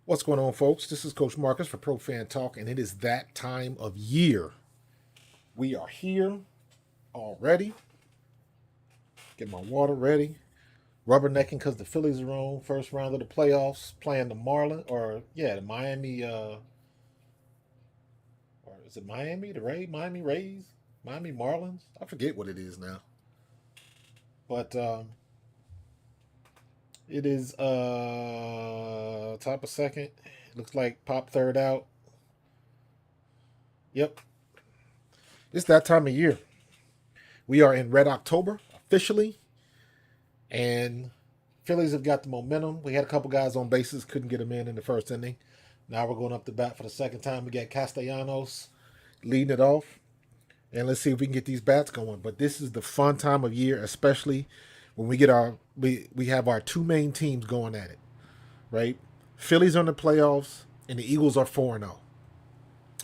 What's going on, folks? This is Coach Marcus for Pro Fan Talk, and it is that time of year. We are here already. Get my water ready. Rubbernecking because the Phillies are on first round of the playoffs, playing the the Miami, or is it Miami, Miami Rays, Miami Marlins? I forget what it is now. But it is top of second. Looks like Pop third out. Yep, it's that time of year. We are in Red October officially, and Phillies have got the momentum. We had a couple guys on bases, couldn't get them in the first inning. Now we're going up to bat for the second time. We got Castellanos leading it off, and let's see if we can get these bats going. But this is the fun time of year, especially when we have our two main teams going at it, right? Phillies are in the playoffs, and the Eagles are 4-0.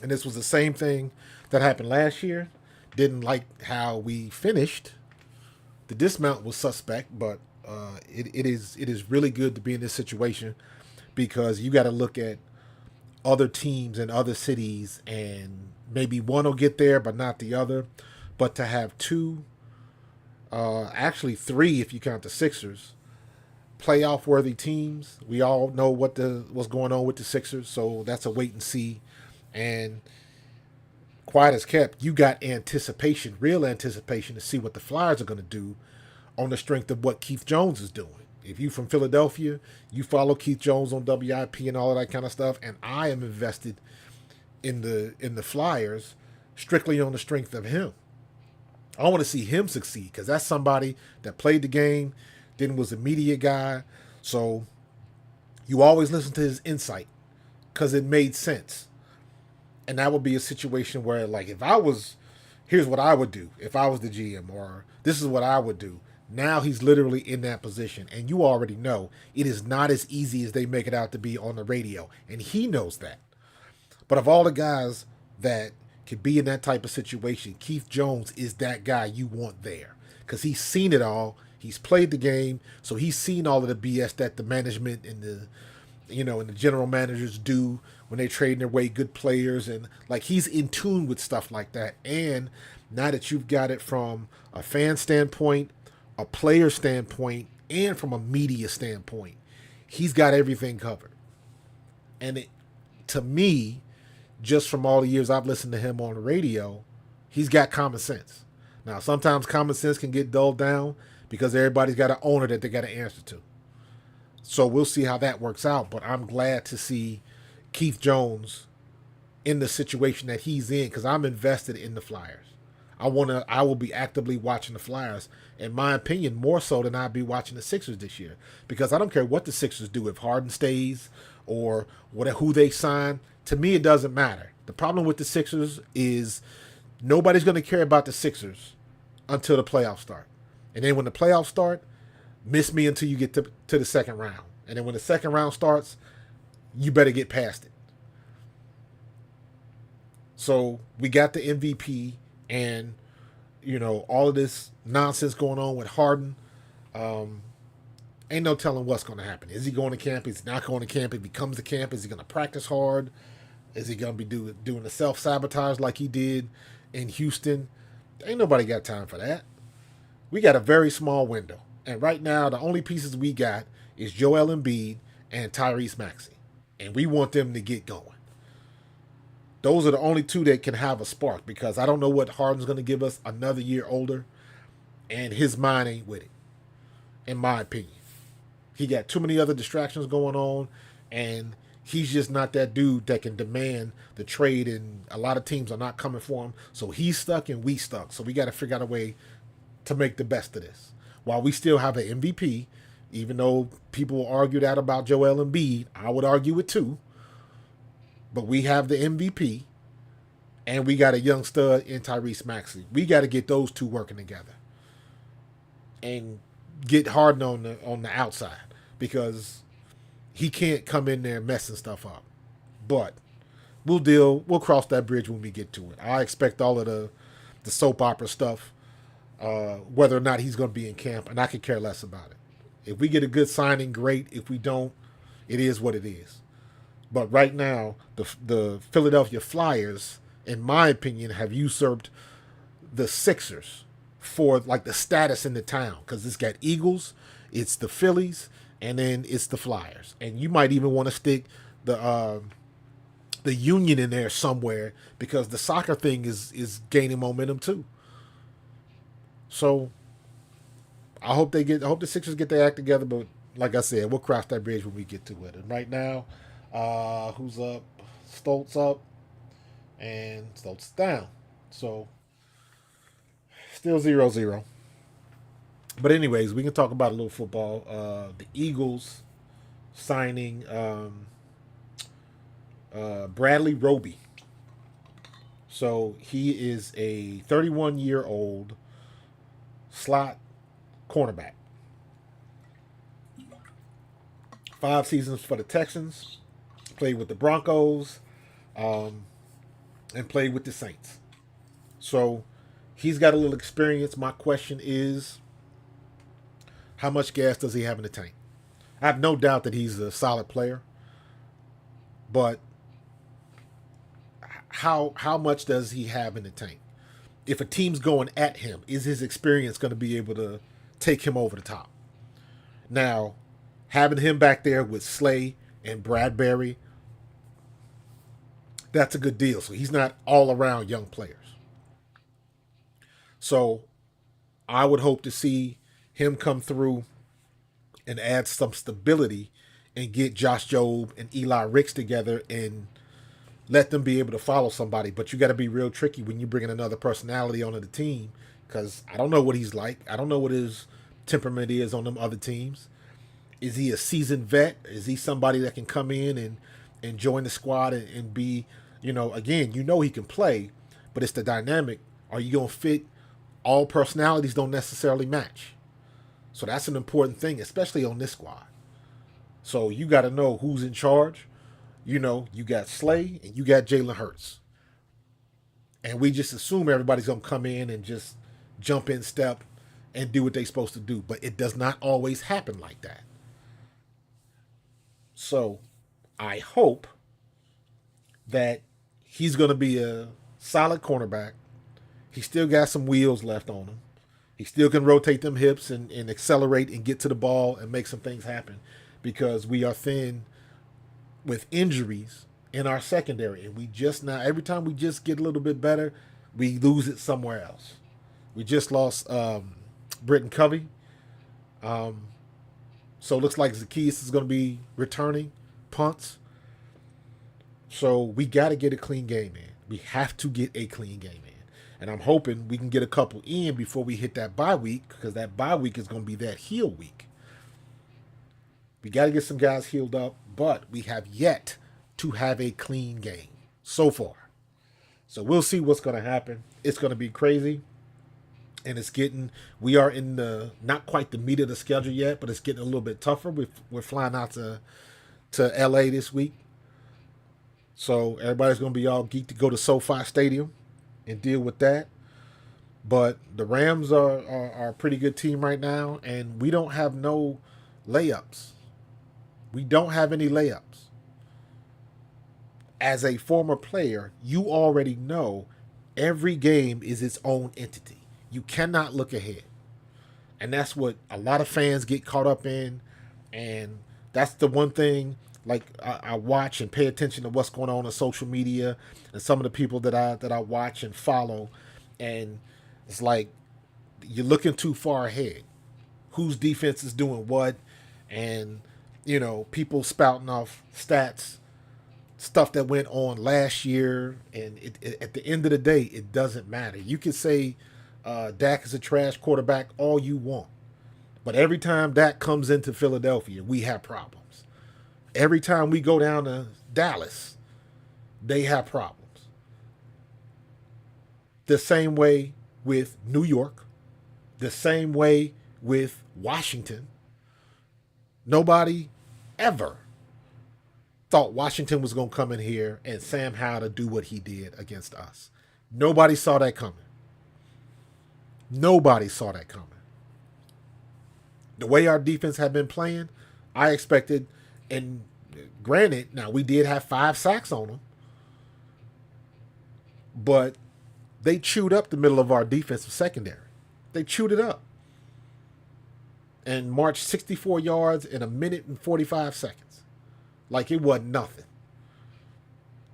And this was the same thing that happened last year. Didn't like how we finished. The dismount was suspect, but it is really good to be in this situation because you got to look at other teams in other cities, and maybe one will get there, but not the other. But to have two, actually three, if you count the Sixers, playoff worthy teams. We all know what's going on with the Sixers, so that's a wait and see. And quiet as kept, you got anticipation, real anticipation to see what the Flyers are going to do on the strength of what Keith Jones is doing. If you from Philadelphia, you follow Keith Jones on WIP and all of that kind of stuff, and I am invested in the Flyers strictly on the strength of him. I want to see him succeed because that's somebody that played the game, then was a media guy. So you always listen to his insight because it made sense. And that would be a situation where, like, here's what I would do if I was the GM, or this is what I would do. Now he's literally in that position. And you already know it is not as easy as they make it out to be on the radio. And he knows that. But of all the guys that could be in that type of situation, Keith Jones is that guy you want there. Because he's seen it all. He's played the game. So he's seen all of the BS that the management and the general managers do when they trade their way good players, and like he's in tune with stuff like that. And now that you've got it from a fan standpoint, a player standpoint, and from a media standpoint, he's got everything covered. And to me, just from all the years I've listened to him on the radio, he's got common sense. Now, sometimes common sense can get dulled down because everybody's got an owner that they got to answer to. So we'll see how that works out. But I'm glad to see Keith Jones in the situation that he's in because I'm invested in the Flyers. I will be actively watching the Flyers, in my opinion, more so than I'd be watching the Sixers this year. Because I don't care what the Sixers do, if Harden stays or who they sign. To me, it doesn't matter. The problem with the Sixers is nobody's going to care about the Sixers until the playoffs start. And then when the playoffs start, miss me until you get to the second round. And then when the second round starts, you better get past it. So we got the MVP, and all of this nonsense going on with Harden. Ain't no telling what's going to happen. Is he going to camp? Is he not going to camp? If he comes to camp, is he going to practice hard? Is he going to be doing the self-sabotage like he did in Houston? Ain't nobody got time for that. We got a very small window. And right now, the only pieces we got is Joel Embiid and Tyrese Maxey. And we want them to get going. Those are the only two that can have a spark because I don't know what Harden's going to give us another year older. And his mind ain't with it, in my opinion. He got too many other distractions going on. And he's just not that dude that can demand the trade. And a lot of teams are not coming for him. So he's stuck and we stuck. So we got to figure out a way to make the best of this. While we still have an MVP, even though people will argue that about Joel Embiid, I would argue it too. But we have the MVP, and we got a young stud in Tyrese Maxey. We got to get those two working together, and get Harden on the outside because he can't come in there messing stuff up. But we'll cross that bridge when we get to it. I expect all of the soap opera stuff. Whether or not he's going to be in camp, and I could care less about it. If we get a good signing, great. If we don't, it is what it is. But right now, the Philadelphia Flyers, in my opinion, have usurped the Sixers for like the status in the town because it's got Eagles, it's the Phillies, and then it's the Flyers, and you might even want to stick the Union in there somewhere because the soccer thing is gaining momentum too. So I hope the Sixers get their act together, but like I said, we'll cross that bridge when we get to it. And right now, who's up? Stoltz up and Stoltz down. So still 0-0. But anyways, we can talk about a little football. The Eagles signing Bradley Roby. So he is a 31-year-old slot cornerback. 5 seasons for the Texans. Played with the Broncos, and played with the Saints. So he's got a little experience. My question is, how much gas does he have in the tank? I have no doubt that he's a solid player, but how much does he have in the tank? If a team's going at him, is his experience going to be able to take him over the top? Now, having him back there with Slay and Bradbury, that's a good deal. So he's not all around young players. So I would hope to see him come through and add some stability and get Josh Jobe and Eli Ricks together and let them be able to follow somebody. But you got to be real tricky when you bring in another personality onto the team because I don't know what he's like. I don't know what his temperament is on them other teams. Is he a seasoned vet? Is he somebody that can come in and join the squad and be, again, he can play, but it's the dynamic. Are you going to fit? All personalities don't necessarily match. So that's an important thing, especially on this squad. So you got to know who's in charge. You got Slay and you got Jalen Hurts. And we just assume everybody's going to come in and just jump in step and do what they're supposed to do. But it does not always happen like that. So I hope that he's going to be a solid cornerback. He still got some wheels left on him. He still can rotate them hips and accelerate and get to the ball and make some things happen because we are thin with injuries in our secondary. And we just now, every time we just get a little bit better, we lose it somewhere else. We just lost Britton Covey. So it looks like Zacchaeus is going to be returning punts. So we got to get a clean game in. We have to get a clean game in. And I'm hoping we can get a couple in before we hit that bye week because that bye week is going to be that heel week. We got to get some guys healed up, but we have yet to have a clean game so far. So we'll see what's going to happen. It's going to be crazy. And we are in not quite the meat of the schedule yet, but it's getting a little bit tougher. We're flying out to LA this week. So everybody's going to be all geeked to go to SoFi Stadium and deal with that. But the Rams are a pretty good team right now, and we don't have no layups. We don't have any layups. As a former player, you already know every game is its own entity. You cannot look ahead. And that's what a lot of fans get caught up in. And that's the one thing, like I watch and pay attention to what's going on social media and some of the people that I watch and follow. And it's like you're looking too far ahead. Whose defense is doing what? And, people spouting off stats, stuff that went on last year. And at the end of the day, it doesn't matter. You can say Dak is a trash quarterback all you want. But every time Dak comes into Philadelphia, we have problems. Every time we go down to Dallas, they have problems. The same way with New York, the same way with Washington. Nobody ever thought Washington was going to come in here and Sam Howell do what he did against us. Nobody saw that coming. Nobody saw that coming. The way our defense had been playing, I expected, and Granted, now we did have 5 sacks on them, but they chewed up the middle of our defensive secondary. They chewed it up and marched 64 yards in a minute and 45 seconds. Like it wasn't nothing.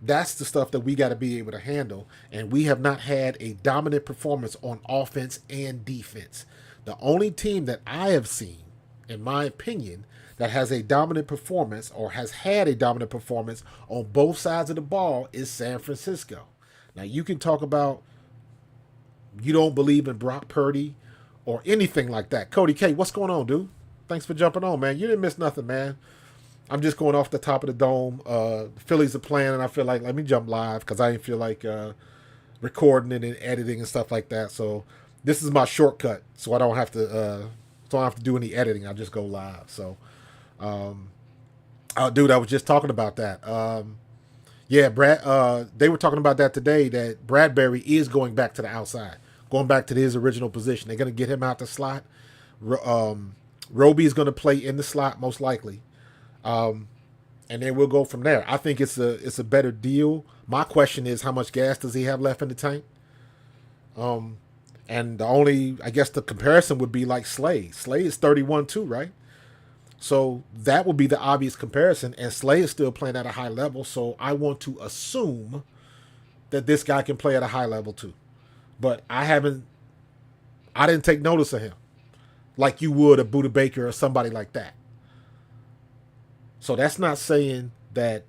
That's the stuff that we got to be able to handle. And we have not had a dominant performance on offense and defense. The only team that I have seen, in my opinion, that has a dominant performance or has had a dominant performance on both sides of the ball is San Francisco. Now, you can talk about you don't believe in Brock Purdy or anything like that. Cody K, what's going on, dude? Thanks for jumping on, man. You didn't miss nothing, man. I'm just going off the top of the dome. The Phillies are playing, and I feel like let me jump live because I didn't feel like recording it and editing and stuff like that. So this is my shortcut, so I don't have to do any editing. I just go live. So, dude, I was just talking about that. Yeah, Brad. They were talking about that today. That Bradbury is going back to the outside, going back to his original position. They're going to get him out the slot. Roby is going to play in the slot most likely. And then we'll go from there. I think it's a better deal. My question is, how much gas does he have left in the tank? And the only, I guess, the comparison would be like Slay. Slay is 31 too, right? So that would be the obvious comparison. And Slay is still playing at a high level. So I want to assume that this guy can play at a high level too. But I didn't take notice of him like you would a Buda Baker or somebody like that. So that's not saying that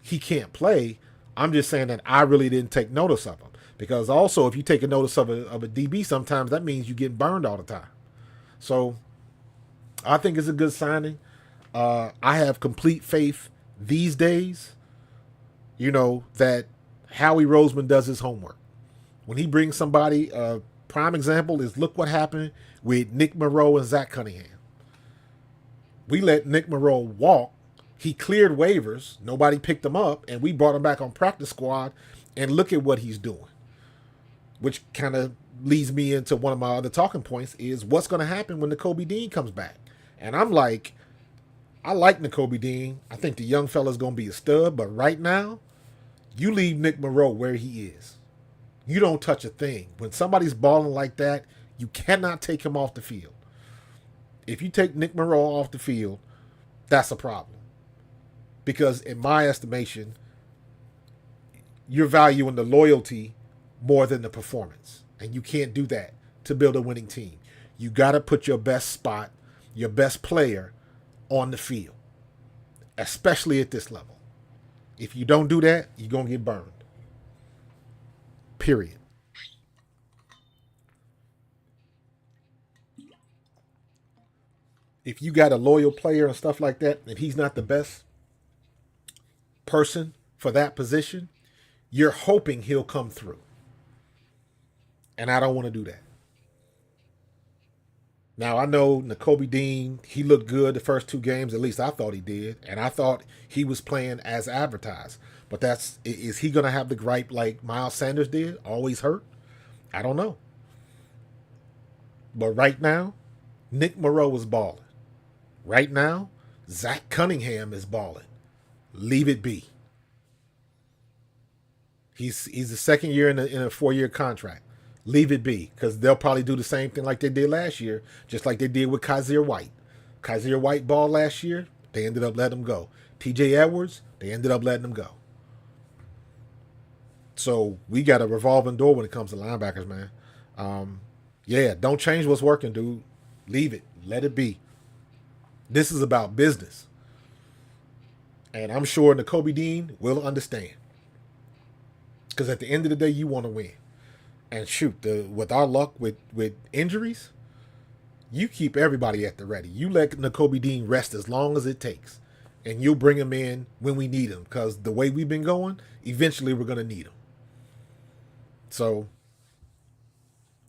he can't play. I'm just saying that I really didn't take notice of him. Because also, if you take a notice of a DB, sometimes that means you get burned all the time. So I think it's a good signing. I have complete faith these days, that Howie Roseman does his homework. When he brings somebody, prime example is look what happened with Nick Moreau and Zach Cunningham. We let Nick Moreau walk. He cleared waivers. Nobody picked him up, and we brought him back on practice squad, and look at what he's doing. Which kind of leads me into one of my other talking points is what's going to happen when Nakobe Dean comes back. And I'm like, I like Nakobe Dean. I think the young fella's going to be a stud, but right now, you leave Nick Moreau where he is. You don't touch a thing. When somebody's balling like that, you cannot take him off the field. If you take Nick Moreau off the field, that's a problem. Because in my estimation, you're valuing the loyalty more than the performance. And you can't do that to build a winning team. You got to put your best spot, your best player on the field, especially at this level. If you don't do that, you're going to get burned. Period. If you got a loyal player and stuff like that, and he's not the best person for that position, you're hoping he'll come through. And I don't want to do that. Now, I know Nakobe Dean, he looked good the first 2 games. At least I thought he did. And I thought he was playing as advertised. But is he going to have the gripe like Miles Sanders did? Always hurt? I don't know. But right now, Nick Moreau is balling. Right now, Zach Cunningham is balling. Leave it be. He's the second year in a 4-year contract. Leave it be, because they'll probably do the same thing like they did last year, just like they did with Kaiser White. Kaiser White balled last year. They ended up letting him go. T.J. Edwards, they ended up letting him go. So we got a revolving door when it comes to linebackers, man. Don't change what's working, dude. Leave it. Let it be. This is about business. And I'm sure Nakobe Dean will understand. Because at the end of the day, you want to win. And shoot, with our luck with injuries, you keep everybody at the ready. You let Nakobe Dean rest as long as it takes. And you'll bring him in when we need him. Because the way we've been going, eventually we're going to need him. So,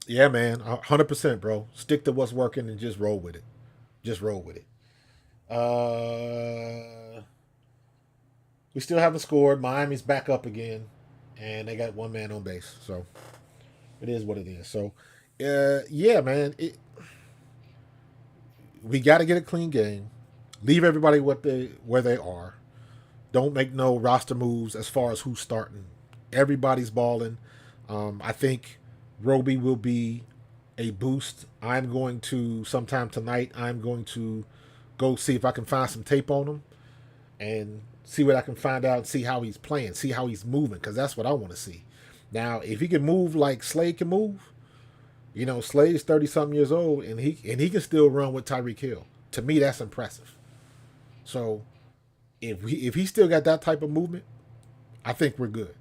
yeah, man, 100%, bro. Stick to what's working and just roll with it. Just roll with it. We still haven't scored. Miami's back up again. And they got 1 man on base. So, it is what it is. So, yeah, man. We got to get a clean game. Leave everybody where they are. Don't make no roster moves as far as who's starting. Everybody's balling. I think Roby will be a boost. I'm going to sometime tonight. I'm going to go see if I can find some tape on him and see what I can find out. See how he's playing. See how he's moving, because that's what I want to see. Now, if he can move like Slade can move, Slade's 30 something years old and he can still run with Tyreek Hill. To me, that's impressive. So if he still got that type of movement, I think we're good.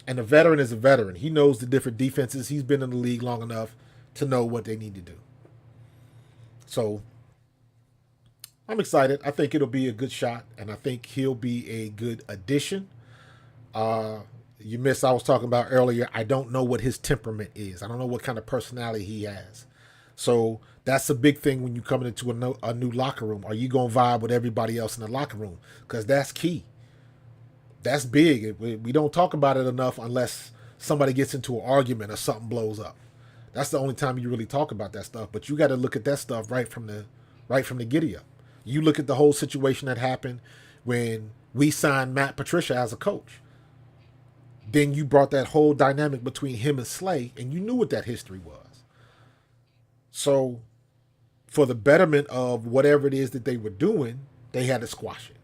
And a veteran is a veteran. He knows the different defenses. He's been in the league long enough to know what they need to do. So I'm excited. I think it'll be a good shot, and I think he'll be a good addition. You missed, I was talking about earlier, I don't know what his temperament is. I don't know what kind of personality he has. So that's a big thing when you come into a new locker room. Are you going to vibe with everybody else in the locker room? Because that's key. That's big. We don't talk about it enough unless somebody gets into an argument or something blows up. That's the only time you really talk about that stuff. But you got to look at that stuff right from the giddy up. You look at the whole situation that happened when we signed Matt Patricia as a coach. Then you brought that whole dynamic between him and Slay, and you knew what that history was. So for the betterment of whatever it is that they were doing, they had to squash it.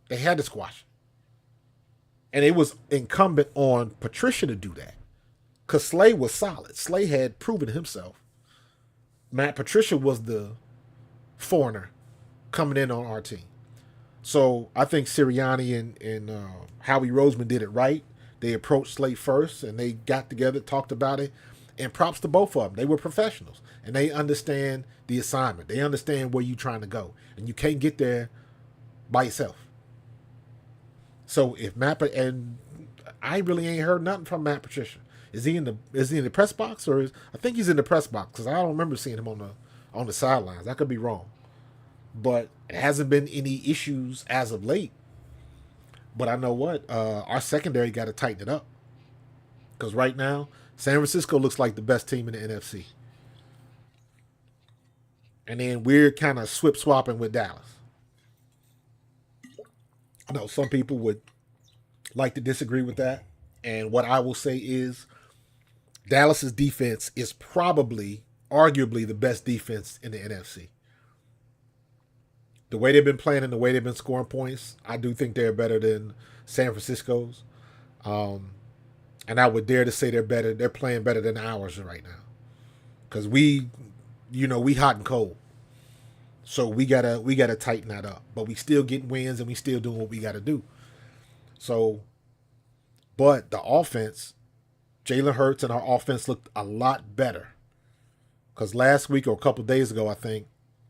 They had to squash it. And it was incumbent on Patricia to do that. Because Slay was solid. Slay had proven himself. Matt Patricia was the foreigner coming in on our team. So I think Sirianni and Howie Roseman did it right. They approached Slay first, and they got together, talked about it. And props to both of them. They were professionals, and they understand the assignment. They understand where you're trying to go. And you can't get there by yourself. So if and I really ain't heard nothing from Matt Patricia. Is he in the press box, or I think he's in the press box, because I don't remember seeing him on the sidelines. I could be wrong, but it hasn't been any issues as of late. But I know what, our secondary got to tighten it up, because right now San Francisco looks like the best team in the NFC, and then we're kind of swip swapping with Dallas. I know some people would like to disagree with that. And what I will say is Dallas's defense is probably, arguably, the best defense in the NFC. The way they've been playing and the way they've been scoring points, I do think they're better than San Francisco's. And I would dare to say they're better. They're playing better than ours right now. Because we hot and cold. So we gotta tighten that up. But we still getting wins and we still doing what we gotta do. So, but the offense, Jalen Hurts and our offense looked a lot better. Because last week or a couple of days ago, I think,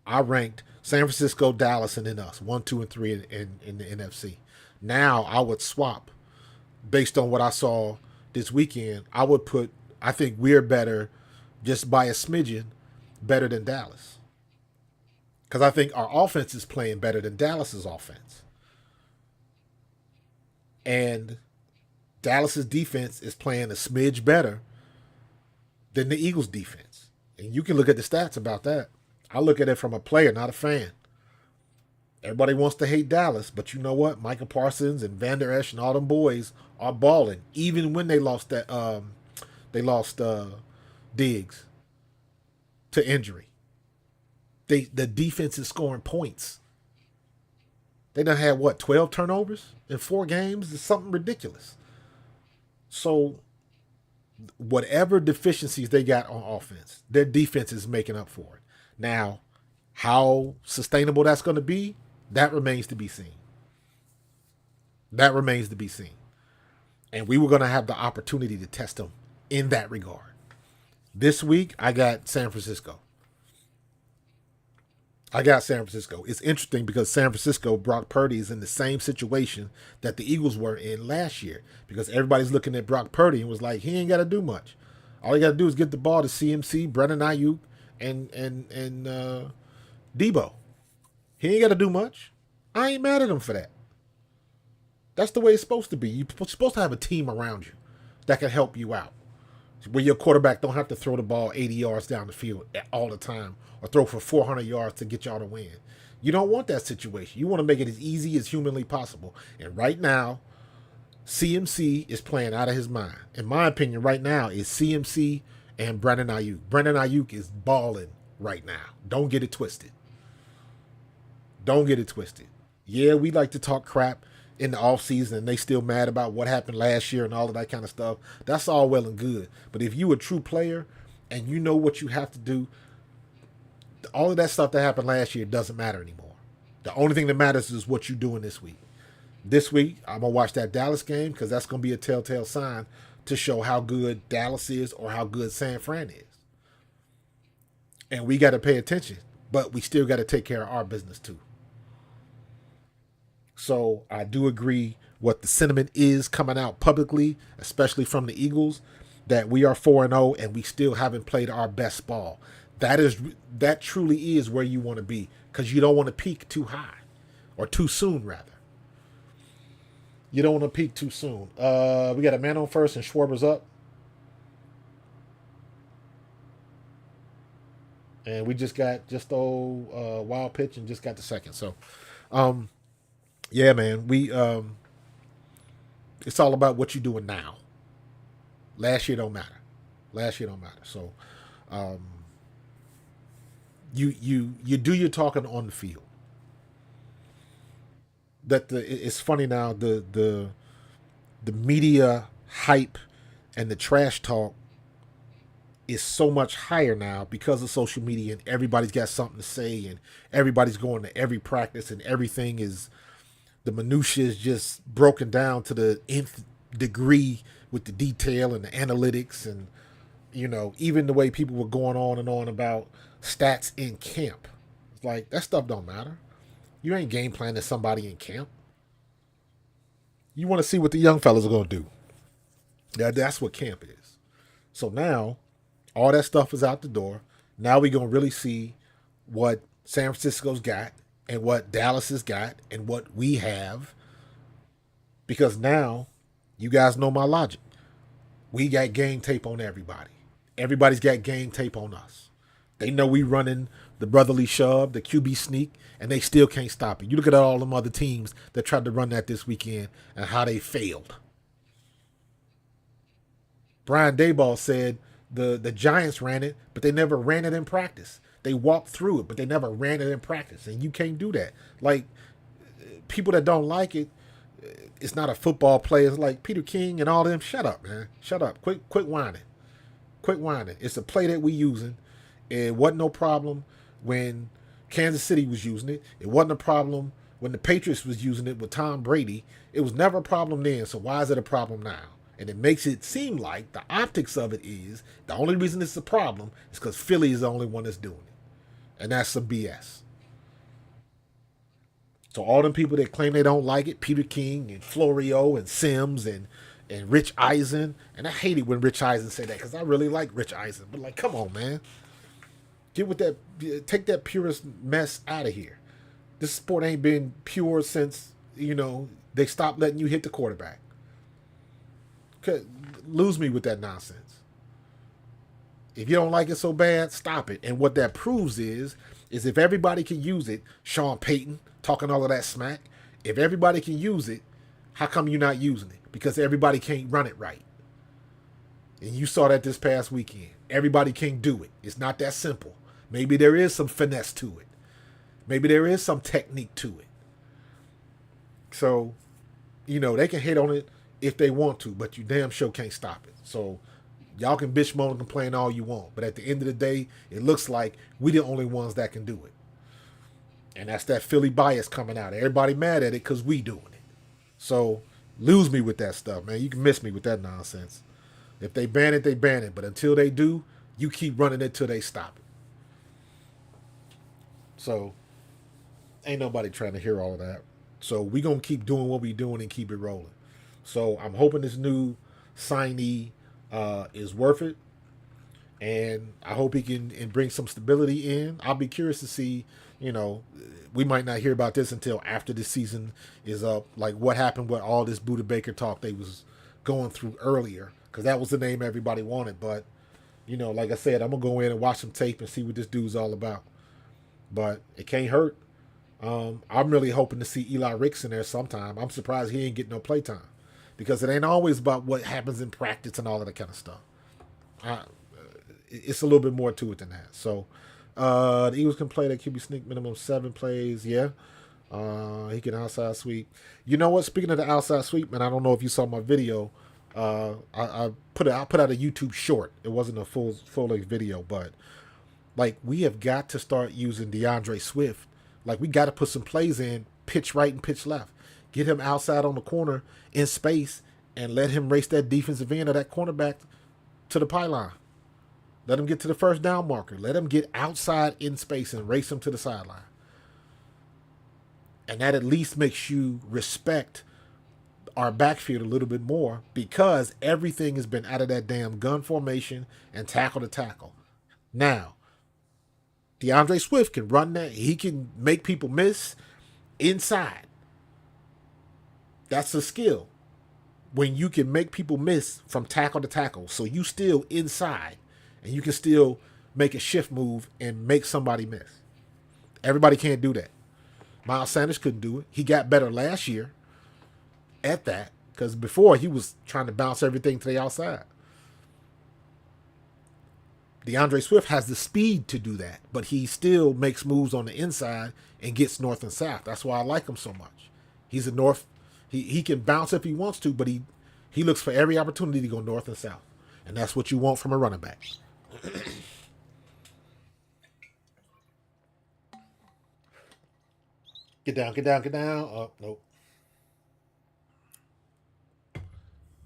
I ranked San Francisco, Dallas, and then us, 1, 2, and 3 in the NFC. Now I would swap based on what I saw this weekend. I think we're better just by a smidgen better than Dallas. Because I think our offense is playing better than Dallas's offense. And Dallas's defense is playing a smidge better than the Eagles' defense. And you can look at the stats about that. I look at it from a player, not a fan. Everybody wants to hate Dallas, but you know what? Micah Parsons and Van Der Esch and all them boys are balling, even when they lost Diggs to injury. The defense is scoring points. They done had 12 turnovers in 4 games? It's something ridiculous. So whatever deficiencies they got on offense, their defense is making up for it. Now, how sustainable that's going to be, that remains to be seen. That remains to be seen. And we were going to have the opportunity to test them in that regard. This week, I got San Francisco. It's interesting because San Francisco, Brock Purdy is in the same situation that the Eagles were in last year, because everybody's looking at Brock Purdy and was like, he ain't got to do much. All he got to do is get the ball to CMC, Brennan Ayuk, and Debo. He ain't got to do much. I ain't mad at him for that. That's the way it's supposed to be. You're supposed to have a team around you that can help you out, where your quarterback don't have to throw the ball 80 yards down the field all the time or throw for 400 yards to get y'all to win. You don't want that situation. You want to make it as easy as humanly possible. And right now, CMC is playing out of his mind. In my opinion, right now is CMC and Brandon Ayuk. Brandon Ayuk is balling right now. Don't get it twisted. Don't get it twisted. Yeah, we like to talk crap in the offseason and they still mad about what happened last year and all of that kind of stuff. That's all well and good. But if you a true player and you know what you have to do, all of that stuff that happened last year doesn't matter anymore. The only thing that matters is what you're doing this week. This week, I'm going to watch that Dallas game because that's going to be a telltale sign to show how good Dallas is or how good San Fran is. And we got to pay attention, but we still got to take care of our business too. So I do agree what the sentiment is coming out publicly, especially from the Eagles, that we are 4-0 and we still haven't played our best ball. That truly is where you want to be because you don't want to peak too high or too soon rather. You don't want to peak too soon. We got a man on first and Schwarber's up. And we just got wild pitch and just got the second. So, yeah, man, it's all about what you're doing now. Last year don't matter. So, you do your talking on the field. It's funny now the media hype and the trash talk is so much higher now because of social media and everybody's got something to say and everybody's going to every practice and everything is the minutia is just broken down to the nth degree with the detail and the analytics and even the way people were going on and on about stats in camp. It's like that stuff don't matter. You ain't game planning somebody in camp. You want to see what the young fellas are going to do. That's what camp is. So now, all that stuff is out the door. Now we're going to really see what San Francisco's got and what Dallas has got and what we have. Because now, you guys know my logic. We got game tape on everybody. Everybody's got game tape on us. They know we running the brotherly shove, the QB sneak, and they still can't stop it. You look at all them other teams that tried to run that this weekend and how they failed. Brian Daboll said the Giants ran it, but they never ran it in practice. They walked through it, but they never ran it in practice. And you can't do that. Like, people that don't like it, it's not a football player. It's like Peter King and all them. Shut up, man. Shut up. Quit whining. Quit whining. It's a play that we using. It wasn't no problem when Kansas City was using it. It wasn't a problem when the Patriots was using it with Tom Brady. It was never a problem then, so why is it a problem now? And it makes it seem like the optics of it is the only reason it's a problem is because Philly is the only one that's doing it. And that's some BS. So all them people that claim they don't like it, Peter King and Florio and Sims and Rich Eisen, and I hate it when Rich Eisen say that because I really like Rich Eisen. But like, come on, man. Get with that, take that purist mess out of here. This sport ain't been pure since, they stopped letting you hit the quarterback. Lose me with that nonsense. If you don't like it so bad, stop it. And what that proves is if everybody can use it, Sean Payton talking all of that smack, if everybody can use it, how come you're not using it? Because everybody can't run it right. And you saw that this past weekend. Everybody can't do it. It's not that simple. Maybe there is some finesse to it. Maybe there is some technique to it. So, they can hate on it if they want to, but you damn sure can't stop it. So, y'all can bitch, moan, and complain all you want. But at the end of the day, it looks like we the only ones that can do it. And that's that Philly bias coming out. Everybody mad at it because we doing it. So, lose me with that stuff, man. You can miss me with that nonsense. If they ban it, they ban it. But until they do, you keep running it till they stop it. So, ain't nobody trying to hear all of that. So, we going to keep doing what we doing and keep it rolling. So, I'm hoping this new signee is worth it. And I hope he can bring some stability in. I'll be curious to see, we might not hear about this until after the season is up. Like what happened with all this Buda Baker talk they was going through earlier. Because that was the name everybody wanted. But, like I said, I'm going to go in and watch some tape and see what this dude's all about. But it can't hurt. I'm really hoping to see Eli Ricks in there sometime. I'm surprised he ain't getting no play time because it ain't always about what happens in practice and all of that kind of stuff. I, it's a little bit more to it than that. So the Eagles can play that QB sneak minimum 7 plays. Yeah. He can outside sweep. You know what? Speaking of the outside sweep, man, I don't know if you saw my video. I put out a YouTube short. It wasn't a full length video, but like we have got to start using DeAndre Swift. Like we got to put some plays in, pitch right and pitch left. Get him outside on the corner in space and let him race that defensive end or that cornerback to the pylon. Let him get to the first down marker. Let him get outside in space and race him to the sideline. And that at least makes you respect our backfield a little bit more because everything has been out of that damn gun formation and tackle to tackle. Now, DeAndre Swift can run that. He can make people miss inside. That's a skill. When you can make people miss from tackle to tackle, so you still inside and you can still make a shift move and make somebody miss. Everybody can't do that. Miles Sanders couldn't do it. He got better last year at that because before he was trying to bounce everything to the outside. DeAndre Swift has the speed to do that, but he still makes moves on the inside and gets north and south. That's why I like him so much. He's a north. He can bounce if he wants to, but he looks for every opportunity to go north and south. And that's what you want from a running back. Get down, get down, get down. Oh, nope.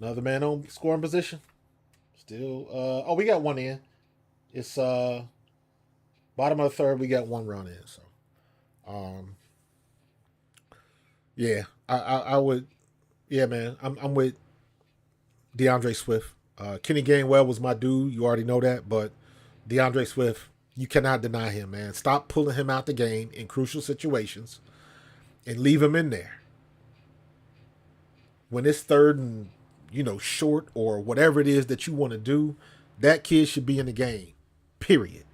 Another man on scoring position. Still, we got one in. It's bottom of the third. We got one run in. So, yeah, I would, yeah, man. I'm with DeAndre Swift. Kenny Gainwell was my dude. You already know that, but DeAndre Swift, you cannot deny him, man. Stop pulling him out the game in crucial situations and leave him in there. When it's third and, short or whatever it is that you want to do, that kid should be in the game. Period.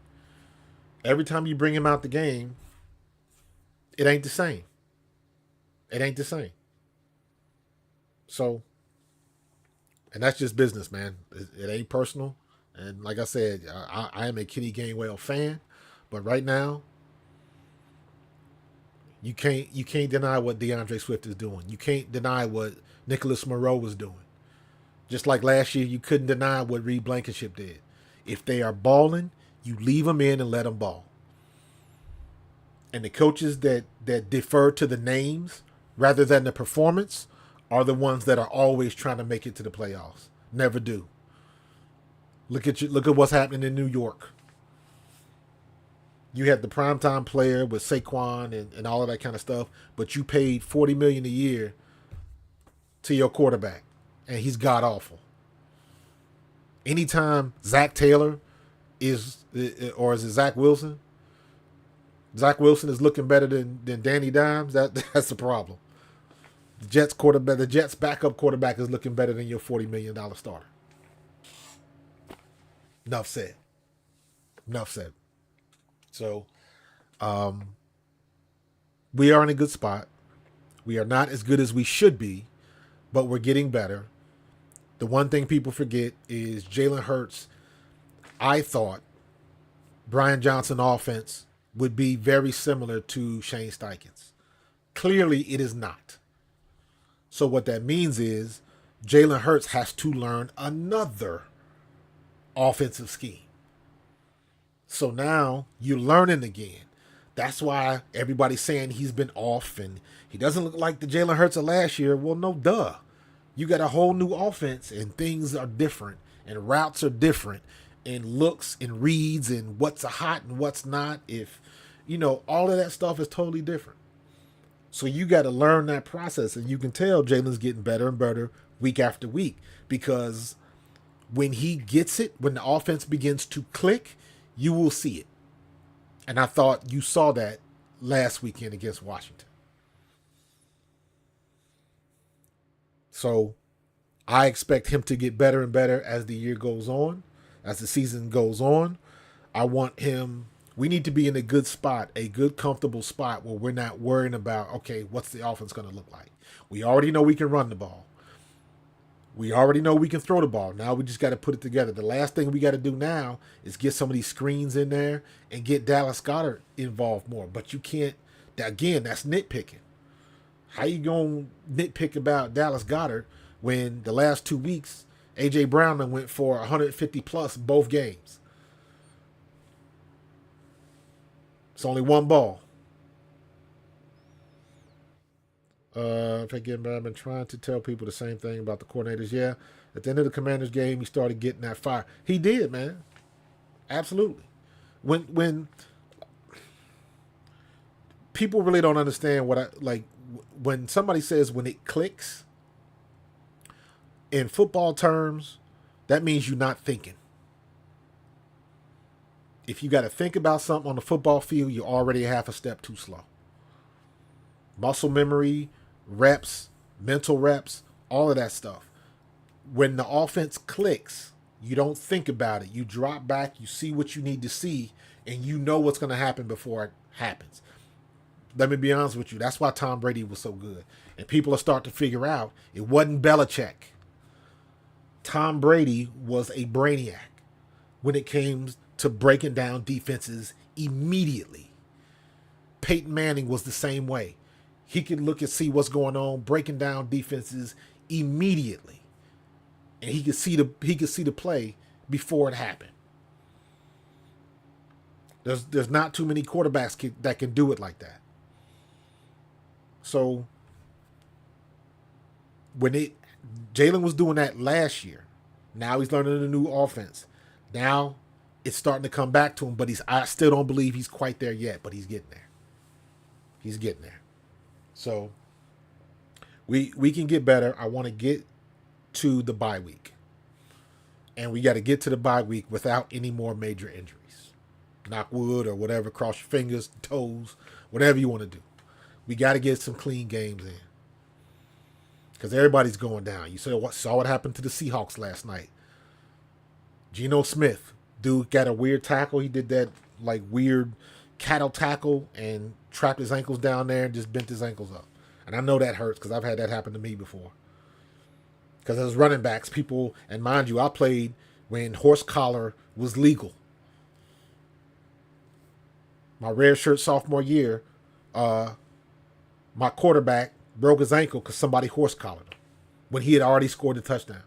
Every time you bring him out the game, it ain't the same. It ain't the same. So, and that's just business, man. It ain't personal. And like I said, I am a Kenny Gainwell fan, but right now, you can't deny what DeAndre Swift is doing. You can't deny what Nicholas Moreau was doing. Just like last year, you couldn't deny what Reed Blankenship did. If they are balling, you leave them in and let them ball. And the coaches that defer to the names rather than the performance are the ones that are always trying to make it to the playoffs. Never do. Look at what's happening in New York. You had the primetime player with Saquon and all of that kind of stuff, but you paid $40 million a year to your quarterback, and he's god awful. Anytime Zach Taylor is it Zach Wilson? Zach Wilson is looking better than Danny Dimes. That's the problem. The Jets backup quarterback is looking better than your $40 million starter. Enough said. So, we are in a good spot. We are not as good as we should be, but we're getting better. The one thing people forget is Jalen Hurts. I thought Brian Johnson offense would be very similar to Shane Steichen's. Clearly, it is not. So what that means is Jalen Hurts has to learn another offensive scheme. So now you're learning again. That's why everybody's saying he's been off and he doesn't look like the Jalen Hurts of last year. Well, no duh. You got a whole new offense and things are different and routes are different and looks and reads and what's a hot and what's not. If, all of that stuff is totally different. So you got to learn that process, and you can tell Jalen's getting better and better week after week because when he gets it, when the offense begins to click, you will see it. And I thought you saw that last weekend against Washington. So I expect him to get better and better as the year goes on, as the season goes on. I want him We need to be in a good spot, a good, comfortable spot where we're not worrying about, okay, what's the offense going to look like? We already know we can run the ball. We already know we can throw the ball. Now we just got to put it together. The last thing we got to do now is get some of these screens in there and get Dallas Goedert involved more. But you can't, again, that's nitpicking. How you going to nitpick about Dallas Goedert when the last 2 weeks, A.J. Brown went for 150 plus both games? It's only one ball. If I get, I've been trying to tell people the same thing about the coordinators. Yeah, at the end of the Commanders game, he started getting that fire. He did, man. Absolutely. When people really don't understand what I like, when somebody says when it clicks in football terms, that means you're not thinking. If you got to think about something on the football field, you're already half a step too slow. Muscle memory, reps, mental reps, all of that stuff. When the offense clicks, you don't think about it. You drop back, you see what you need to see, and you know what's going to happen before it happens. Let me be honest with you. That's why Tom Brady was so good. And people are starting to figure out it wasn't Belichick. Tom Brady was a brainiac when it came to breaking down defenses immediately. Peyton Manning was the same way. He could look and see what's going on, breaking down defenses immediately, and he could see the play before it happened. There's not too many quarterbacks that can do it like that. So when Jalen was doing that last year, now he's learning a new offense. Now it's starting to come back to him, but I still don't believe he's quite there yet, but he's getting there. He's getting there. So we can get better. I want to get to the bye week. And we got to get to the bye week without any more major injuries. Knock wood or whatever, cross your fingers, toes, whatever you want to do. We got to get some clean games in. Because everybody's going down. You saw what happened to the Seahawks last night. Geno Smith, dude got a weird tackle. He did that like weird cattle tackle and trapped his ankles down there and just bent his ankles up. And I know that hurts because I've had that happen to me before. Because as running backs, people, and mind you, I played when horse collar was legal. My red shirt sophomore year, my quarterback broke his ankle because somebody horse collared him when he had already scored the touchdown.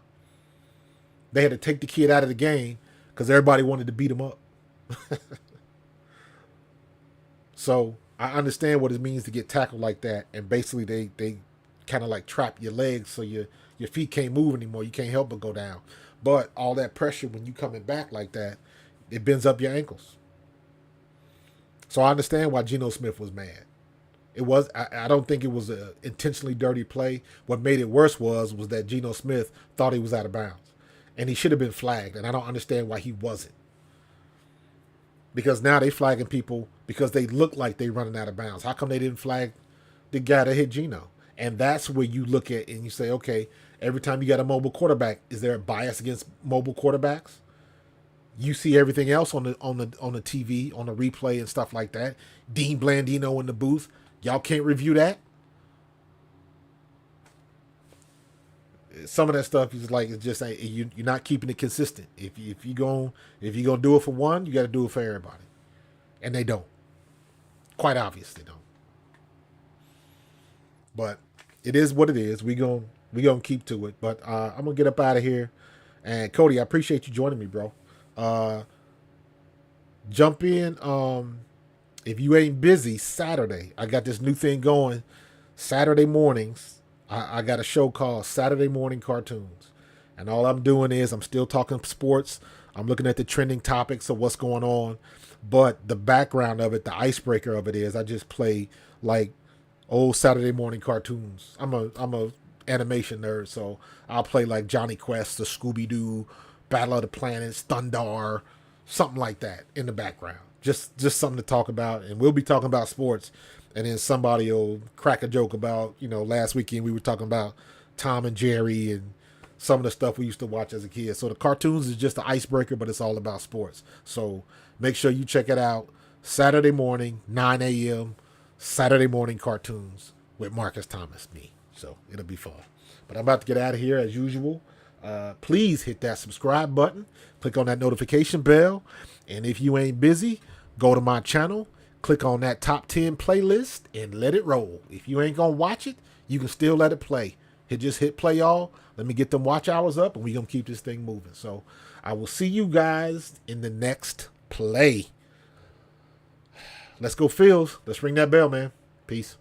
They had to take the kid out of the game because everybody wanted to beat him up. So I understand what it means to get tackled like that, and basically they kind of like trap your legs so your feet can't move anymore. You can't help but go down. But all that pressure when you coming back like that, it bends up your ankles. So I understand why Geno Smith was mad. It was I don't think it was an intentionally dirty play. What made it worse was that Geno Smith thought he was out of bounds, and he should have been flagged. And I don't understand why he wasn't. Because now they flagging people because they look like they running out of bounds. How come they didn't flag the guy that hit Geno? And that's where you look at and you say, okay, every time you got a mobile quarterback, is there a bias against mobile quarterbacks? You see everything else on the TV, on the replay and stuff like that. Dean Blandino in the booth. Y'all can't review that. Some of that stuff is like it's just you're not keeping it consistent. If you gonna do it for one, you got to do it for everybody, and they don't. Quite obvious they don't. But it is what it is. We gonna keep to it. But I'm gonna get up out of here. And Cody, I appreciate you joining me, bro. Jump in. If you ain't busy, Saturday I got this new thing going. Saturday mornings. I got a show called Saturday Morning Cartoons. And all I'm doing is I'm still talking sports. I'm looking at the trending topics of what's going on. But the background of it, the icebreaker of it is I just play like old Saturday morning cartoons. I'm a animation nerd, so I'll play like Johnny Quest, the Scooby-Doo, Battle of the Planets, Thundar, something like that in the background. Just something to talk about. And we'll be talking about sports. And then somebody will crack a joke about, last weekend we were talking about Tom and Jerry and some of the stuff we used to watch as a kid. So the cartoons is just the icebreaker, but it's all about sports. So make sure you check it out. Saturday morning, 9 a.m., Saturday morning cartoons with Marcus Thomas, me. So it'll be fun. But I'm about to get out of here as usual. Please hit that subscribe button. Click on that notification bell. And if you ain't busy, go to my channel. Click on that top 10 playlist and let it roll. If you ain't going to watch it, you can still let it play. Just hit play all. Let me get them watch hours up and we're going to keep this thing moving. So I will see you guys in the next play. Let's go, Phils. Let's ring that bell, man. Peace.